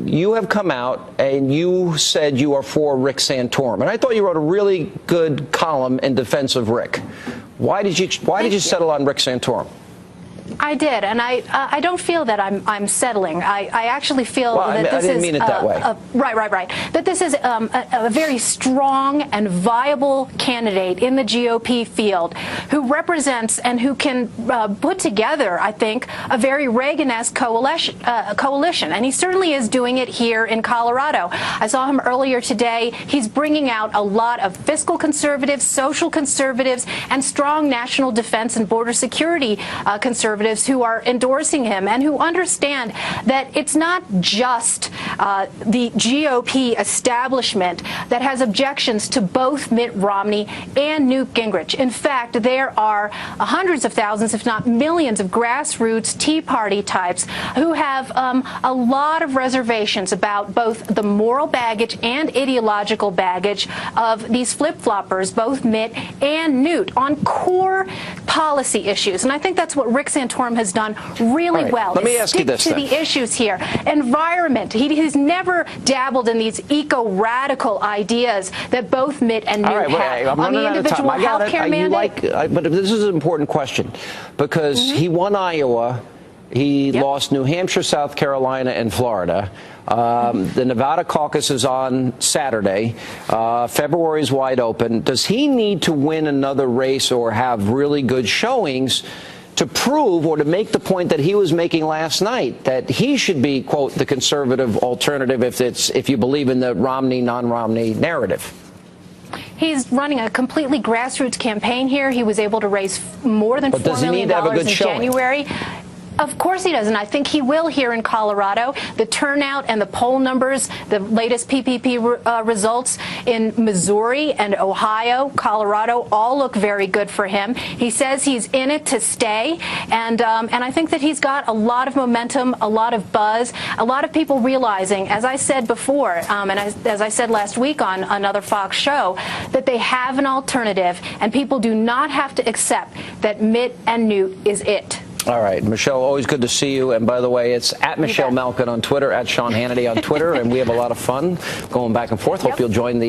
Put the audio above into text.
You have come out and you said you are for Rick Santorum, and I thought you wrote a really good column in defense of Rick. Why did you settle on Rick Santorum? I did, and I don't feel that I'm settling. I actually feel that this I didn't mean it that way. Right. That this is a very strong and viable candidate in the GOP field who represents and who can put together, I think, a very Reagan-esque coalition. And he certainly is doing it here in Colorado. I saw him earlier today. He's bringing out a lot of fiscal conservatives, social conservatives, and strong national defense and border security conservatives who are endorsing him and who understand that it's not just the GOP establishment that has objections to both Mitt Romney and Newt Gingrich. In fact, there are hundreds of thousands, if not millions, of grassroots Tea Party types who have a lot of reservations about both the moral baggage and ideological baggage of these flip-floppers, both Mitt and Newt, on core policy issues. And I think that's what Rick Santorum has done really well. Let me ask you this, to the issues here. Environment. He's never dabbled in these eco-radical ideas that both Mitt and Newt have. On the individual health care mandate. But this is an important question because he won Iowa. He lost New Hampshire, South Carolina, and Florida. The Nevada caucus is on Saturday. February is wide open. Does he need to win another race or have really good showings to prove or to make the point that he was making last night, that he should be, quote, the conservative alternative if you believe in the Romney, non-Romney narrative? He's running a completely grassroots campaign here. He was able to raise more than $4 million in January. Of course he does, and I think he will here in Colorado. The turnout and the poll numbers, the latest PPP results in Missouri and Ohio, Colorado, all look very good for him. He says he's in it to stay, and I think that he's got a lot of momentum, a lot of buzz, a lot of people realizing, as I said before, and as I said last week on another Fox show, that they have an alternative, and people do not have to accept that Mitt and Newt is it. All right, Michelle, always good to see you. And by the way, it's at Michelle Malkin on Twitter, at Sean Hannity on Twitter, and we have a lot of fun going back and forth. Hope you'll join the